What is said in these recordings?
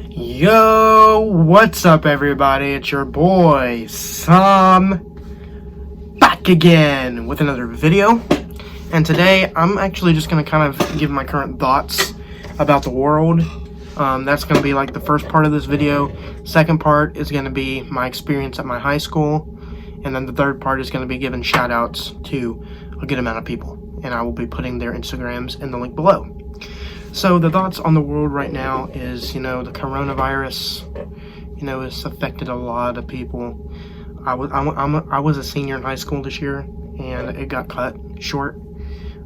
Yo, what's up everybody? It's your boy, Sam, back again with another video. And today, I'm actually just going to kind of give my current thoughts about the world. That's going to be like the first part of this video. Second part is going to be my experience at my high school. And then the third part is going to be giving shout outs to a good amount of people. And I will be putting their Instagrams in the link below. So the thoughts on the world right now is, the coronavirus, it's affected a lot of people. I was a senior in high school this year, and it got cut short,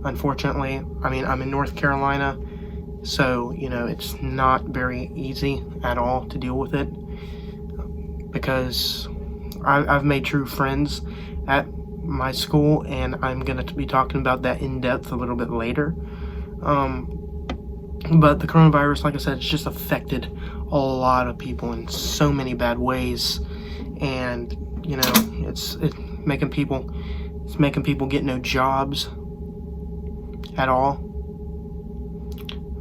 unfortunately. I mean, I'm in North Carolina, so, it's not very easy at all to deal with it, because I've made true friends at my school, and I'm going to be talking about that in depth a little bit later. But the coronavirus, like I said, it's just affected a lot of people in so many bad ways, and it's making people get no jobs at all.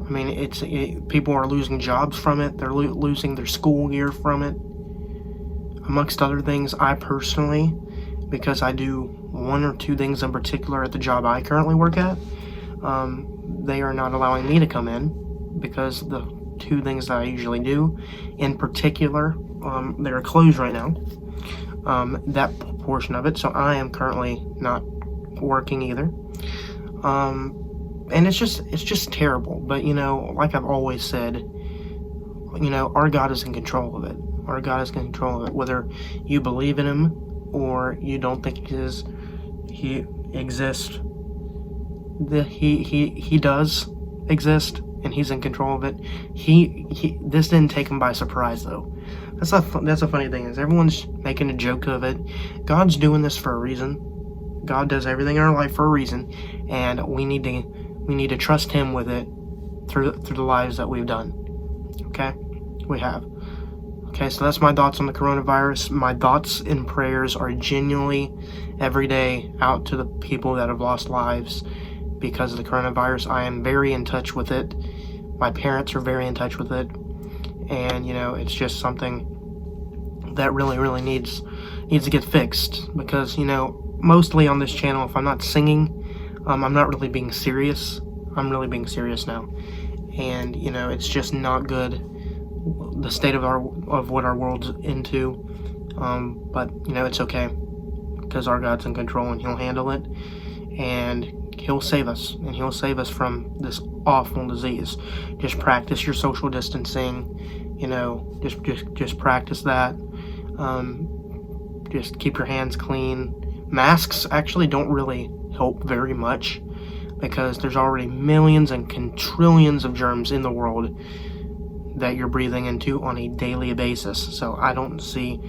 I mean, people are losing jobs from it. They're losing their school year from it, amongst other things. I personally, because I do one or two things in particular at the job I currently work at, they are not allowing me to come in because the two things that I usually do, in particular, they are closed right now. That portion of it, so I am currently not working either. And it's just terrible. But like I've always said, our God is in control of it. Our God is in control of it. Whether you believe in Him or you don't think He exists. He does exist, and He's in control of it. This didn't take Him by surprise, though. That's a funny thing, is everyone's making a joke of it. God's doing this for a reason. God does everything in our life for a reason, and we need to trust Him with it through the lives that we've done. Okay, we have. Okay, so that's my thoughts on the coronavirus. My thoughts and prayers are genuinely every day out to the people that have lost lives because of the coronavirus. I am very in touch with it. My parents are very in touch with it. And, it's just something that really, really needs to get fixed. Because, mostly on this channel, if I'm not singing, I'm not really being serious. I'm really being serious now. And, it's just not good, the state of what our world's into. But, it's okay. Because our God's in control and He'll handle it. And He'll save us, and He'll save us from this awful disease. Just practice your social distancing, just practice that. Just keep your hands clean. Masks actually don't really help very much because there's already millions and trillions of germs in the world that you're breathing into on a daily basis. So I don't see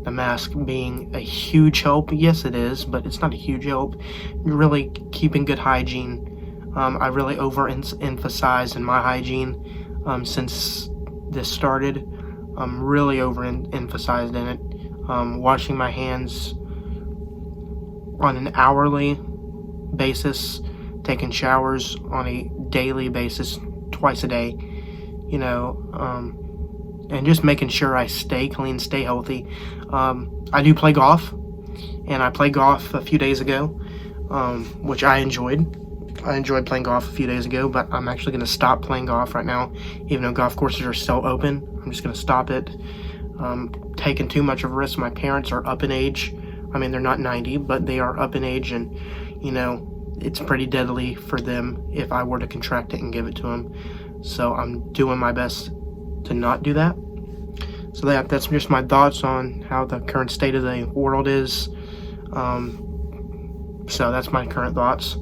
the mask being a huge help. Yes, it is, but it's not a huge help. You're really keeping good hygiene. I really overemphasized in my hygiene since this started. I'm really overemphasized in it. Washing my hands on an hourly basis, taking showers on a daily basis, twice a day, and just making sure I stay clean, stay healthy. I do play golf, and I played golf a few days ago, which I enjoyed. I enjoyed playing golf a few days ago, but I'm actually going to stop playing golf right now, even though golf courses are still open. I'm just going to stop it. Taking too much of a risk. My parents are up in age. I mean, they're not 90, but they are up in age, and, it's pretty deadly for them if I were to contract it and give it to them. So I'm doing my best to not do that. So that's just my thoughts on how the current state of the world is. So that's my current thoughts.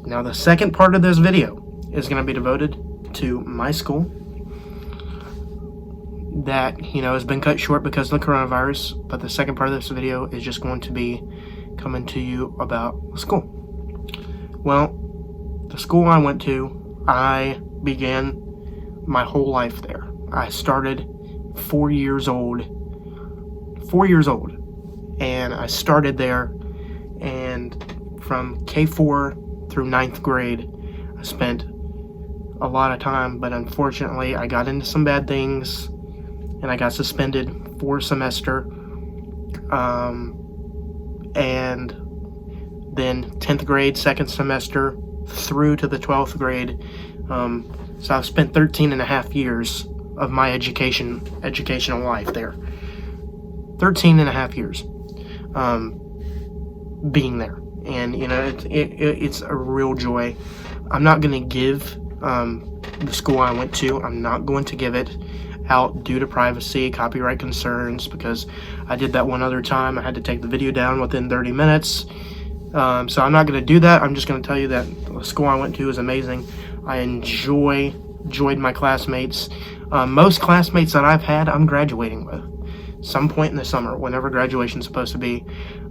Now the second part of this video is going to be devoted to my school that, has been cut short because of the coronavirus. But the second part of this video is just going to be coming to you about the school. Well, the school I went to, I began my whole life there. I started 4 years old, and I started there, and from K4 through 9th grade, I spent a lot of time, but unfortunately I got into some bad things and I got suspended for a semester. And then 10th grade, second semester, through to the 12th grade. So I've spent 13 and a half years of my educational life there. 13 and a half years being there. And, it's a real joy. I'm not going to give the school I went to, I'm not going to give it out due to privacy, copyright concerns, because I did that one other time. I had to take the video down within 30 minutes. So I'm not going to do that. I'm just going to tell you that the school I went to is amazing. I enjoyed my classmates. Most classmates that I've had, I'm graduating with. Some point in the summer, whenever graduation's supposed to be.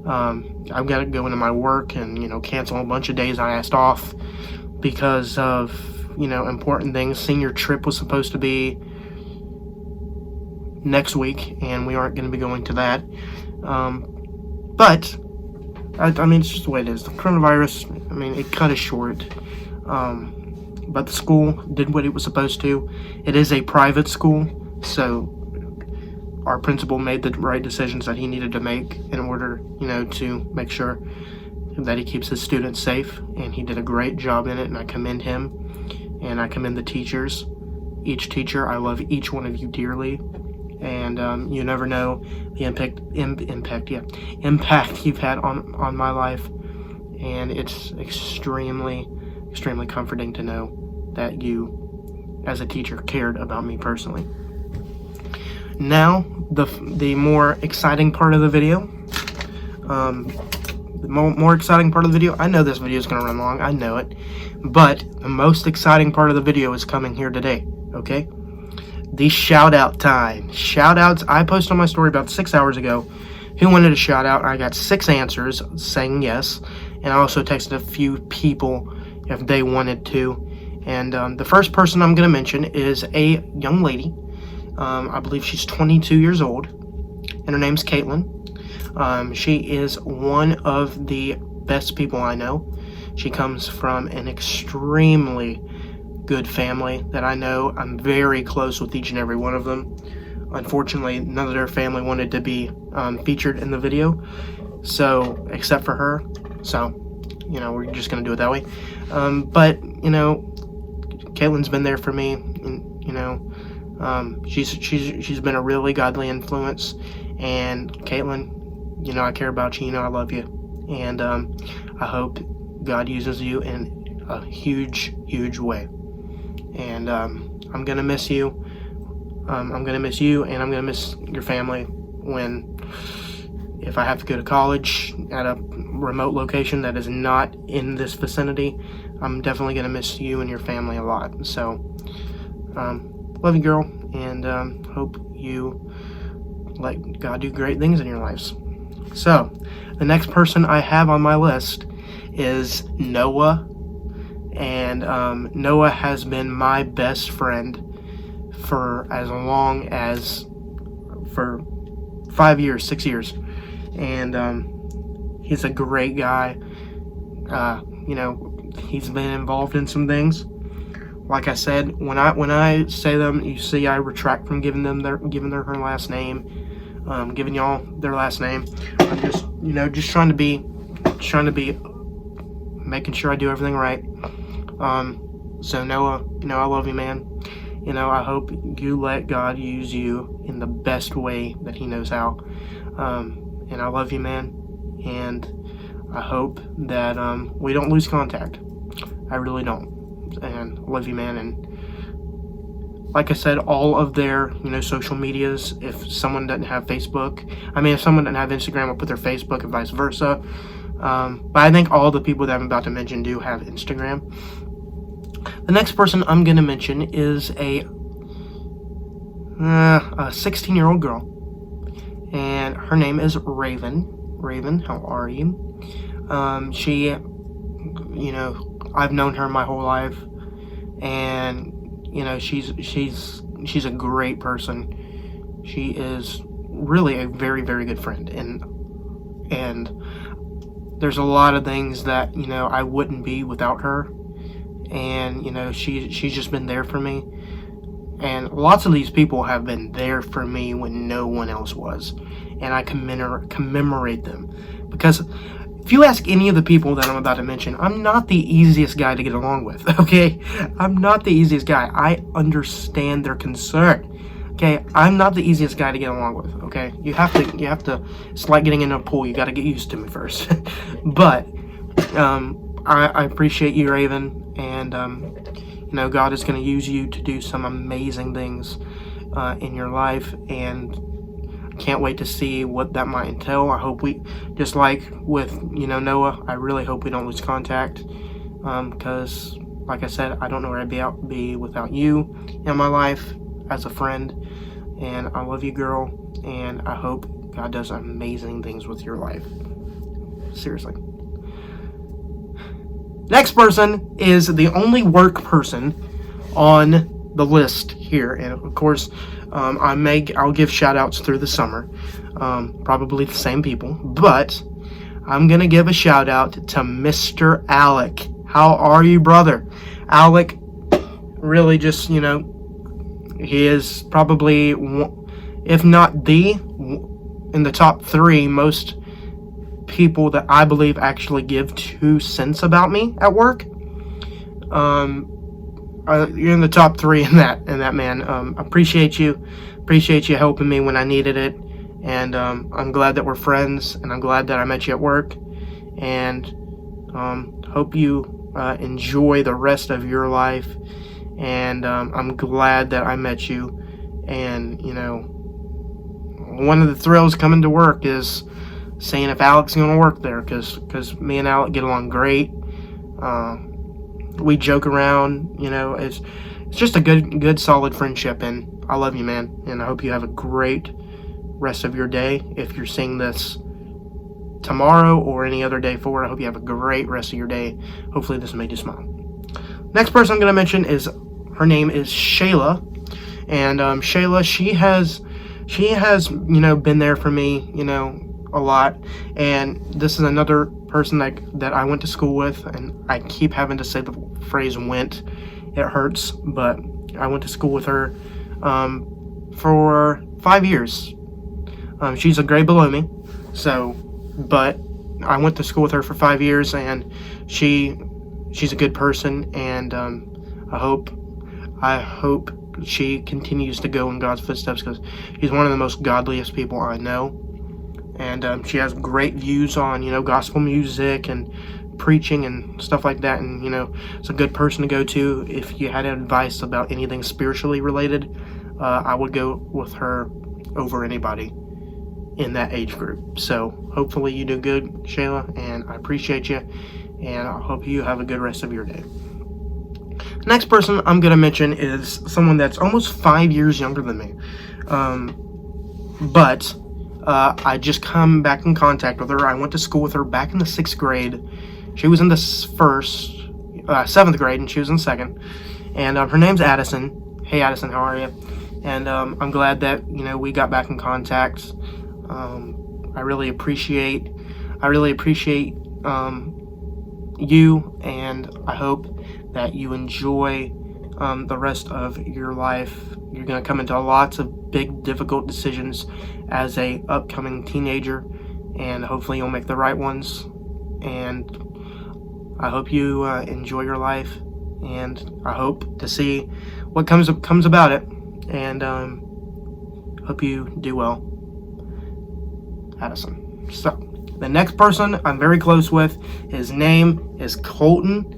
I've got to go into my work and, cancel a bunch of days I asked off because of, important things. Senior trip was supposed to be next week, and we aren't going to be going to that. But it's just the way it is. The coronavirus, it cut us short. But the school did what it was supposed to. It is a private school, so our principal made the right decisions that he needed to make in order, to make sure that he keeps his students safe, and he did a great job in it, and I commend him, and I commend the teachers. Each teacher, I love each one of you dearly, and you never know the impact you've had on my life, and it's extremely comforting to know that you, as a teacher, cared about me personally. Now, the more exciting part of the video. The more exciting part of the video. I know this video is going to run long. I know it. But the most exciting part of the video is coming here today. Okay? The shout-out time. Shout-outs. I posted on my story about 6 hours ago who wanted a shout-out. I got 6 answers saying yes. And I also texted a few people if they wanted to. And the first person I'm going to mention is a young lady. I believe she's 22 years old, and her name's Caitlin. She is one of the best people I know. She comes from an extremely good family that I know. I'm very close with each and every one of them. Unfortunately, none of their family wanted to be featured in the video, so except for her. So, we're just going to do it that way. But, Caitlin's been there for me, and, she's been a really godly influence, and Caitlin, I care about you, I love you, and I hope God uses you in a huge way, and I'm gonna miss you. I'm gonna miss you, and I'm gonna miss your family if I have to go to college at a remote location that is not in this vicinity. I'm definitely gonna miss you and your family a lot. So love you, girl, and hope you let God do great things in your lives. So, the next person I have on my list is Noah, and Noah has been my best friend for for 5 years, 6 years, and he's a great guy. He's been involved in some things. Like I said, when I say them, you see, I retract from giving her last name, giving y'all their last name. I'm just trying to be, making sure I do everything right. So Noah, I love you, man. I hope you let God use you in the best way that He knows how. And I love you, man. And I hope that we don't lose contact. I really don't. And I love you, man. And like I said, all of their social medias, if someone doesn't have Facebook, if someone doesn't have Instagram, I'll put their Facebook and vice versa. But I think all the people that I'm about to mention do have Instagram. The next person I'm going to mention is a 16-year-old girl, and her name is Raven. Raven, how are you? She, I've known her my whole life, and she's a great person. She is really a very, very good friend, and there's a lot of things that I wouldn't be without her, and she's just been there for me. And lots of these people have been there for me when no one else was, and I commemorate them, because if you ask any of the people that I'm about to mention, I'm not the easiest guy to get along with, okay? I'm not the easiest guy. I understand their concern, okay? I'm not the easiest guy to get along with, okay? You have to, it's like getting in a pool. You got to get used to me first. But I appreciate you, Raven, and God is going to use you to do some amazing things in your life, and can't wait to see what that might entail. I hope we, just like with Noah, I really hope we don't lose contact, because like I said, I don't know where I'd be without you in my life as a friend. And I love you, girl, and I hope God does amazing things with your life. Seriously. Next person is the only work person on the list here, and of course, I'll give shout outs through the summer, probably the same people, but I'm gonna give a shout out to Mr. Alec. How are you, brother? Alec really just, he is probably, if not in the top 3 most people that I believe actually give 2 cents about me at work. You're in the top 3 in that, man. Appreciate you helping me when I needed it, and I'm glad that we're friends, and I'm glad that I met you at work, and hope you enjoy the rest of your life, and I'm glad that I met you, and one of the thrills coming to work is seeing if Alec's going to work there, because me and Alec get along great. We joke around, it's just a good solid friendship, and I love you, man, and I hope you have a great rest of your day. If you're seeing this tomorrow or any other day forward, I hope you have a great rest of your day. Hopefully this made you smile. Next person I'm going to mention her name is Shayla, and Shayla, she has been there for me, a lot, and this is another person that I went to school with, and I keep having to say the phrase "went." It hurts, but I went to school with her for 5 years. She's a grade below me, but I went to school with her for 5 years, and she's a good person, and I hope she continues to go in God's footsteps, because she's one of the most godliest people I know. And she has great views on, gospel music and preaching and stuff like that. And, it's a good person to go to. If you had advice about anything spiritually related, I would go with her over anybody in that age group. So hopefully you do good, Shayla, and I appreciate you. And I hope you have a good rest of your day. Next person I'm going to mention is someone that's almost 5 years younger than me. But I just come back in contact with her. I went to school with her back in the 6th grade. She was in the 7th grade, and she was in 2nd. And her name's Addison. Hey, Addison, how are you? And I'm glad that we got back in contact. I really appreciate you, and I hope that you enjoy the rest of your life. You're going to come into lots of big, difficult decisions as a upcoming teenager, and hopefully you'll make the right ones. And I hope you enjoy your life, and I hope to see what comes about it, and hope you do well, Addison. So the next person I'm very close with, his name is Colton.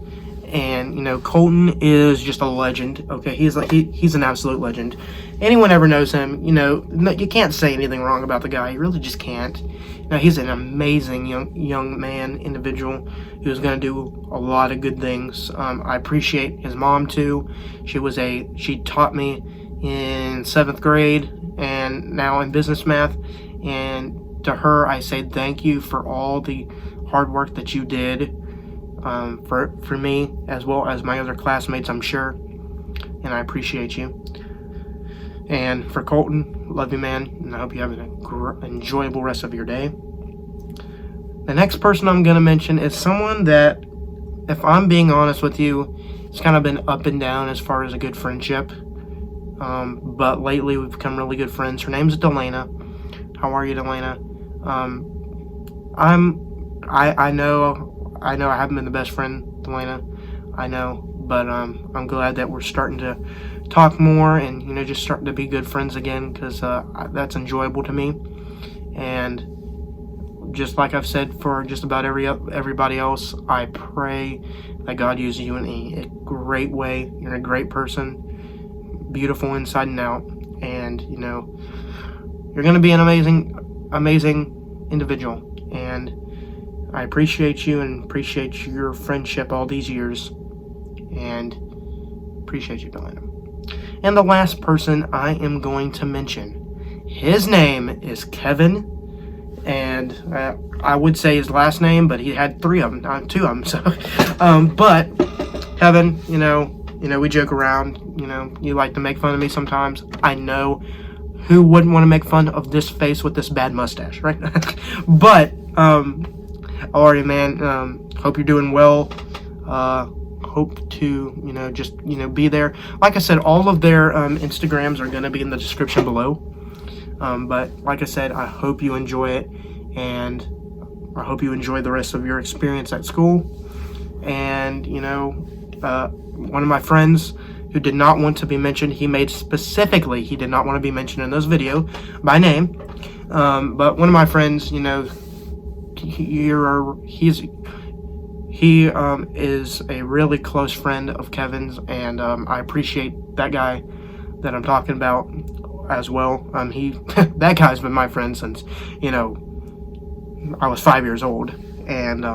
And Colton is just a legend. Okay, he's an absolute legend. Anyone ever knows him, you can't say anything wrong about the guy. You really just can't. Now, he's an amazing young man, individual who's going to do a lot of good things. I appreciate his mom too. She taught me in 7th grade and now in business math. And to her, I say thank you for all the hard work that you did. For me, as well as my other classmates, I'm sure, and I appreciate you. And for Colton, love you, man, and I hope you have an enjoyable rest of your day. The next person I'm going to mention is someone that, if I'm being honest with you, it's kind of been up and down as far as a good friendship. But lately we've become really good friends. Her name's Delana. How are you, Delana? I know I haven't been the best friend, Delana. I know, but I'm glad that we're starting to talk more and, you know, just starting to be good friends again, because that's enjoyable to me. And just like I've said for just about everybody else, I pray that God uses you in a great way. You're a great person, beautiful inside and out, and, you know, you're going to be an amazing individual. And I appreciate you and appreciate your friendship all these years, and appreciate you, Delana. And the last person I am going to mention, his name is Kevin. And I would say his last name, but he had two of them. So, but Kevin, you know, we joke around. You know, you like to make fun of me sometimes. I know who wouldn't want to make fun of this face with this bad mustache, right? But alright, man. Hope you're doing well. Hope to, you know, just, you know, be there. Like I said, all of their Instagrams are going to be in the description below. But like I said, I hope you enjoy it, and I hope you enjoy the rest of your experience at school. And, you know, one of my friends who did not want to be mentioned, he made specifically, he did not want to be mentioned in this video by name. But one of my friends, you know, he is a really close friend of Kevin's, and I appreciate that guy that I'm talking about as well. That guy's been my friend since, you know, I was 5 years old. And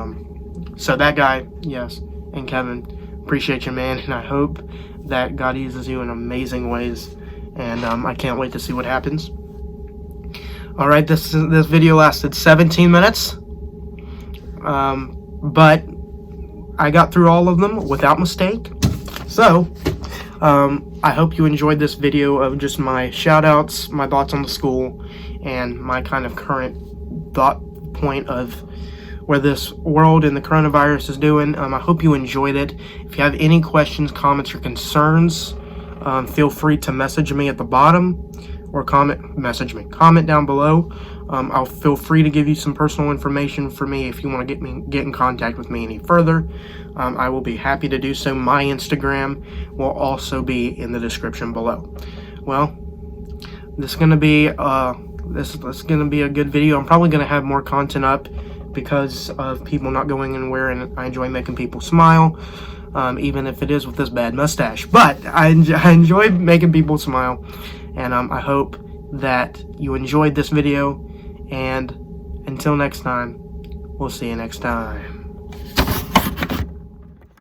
so that guy, yes, and Kevin, appreciate you, man, and I hope that God uses you in amazing ways, and I can't wait to see what happens. Alright, this video lasted 17 minutes, but I got through all of them without mistake. So I hope you enjoyed this video of just my shout-outs, my thoughts on the school, and my kind of current thought point of where this world and the coronavirus is doing. I hope you enjoyed it. If you have any questions, comments, or concerns, feel free to message me at the bottom, or comment down below. I'll feel free to give you some personal information for me if you want to get in contact with me any further. I will be happy to do so. My Instagram will also be in the description below. Well, this is gonna be a good video. I'm probably gonna have more content up because of people not going anywhere, and I enjoy making people smile, even if it is with this bad mustache. But I enjoy making people smile, and I hope that you enjoyed this video. And until next time, we'll see you next time.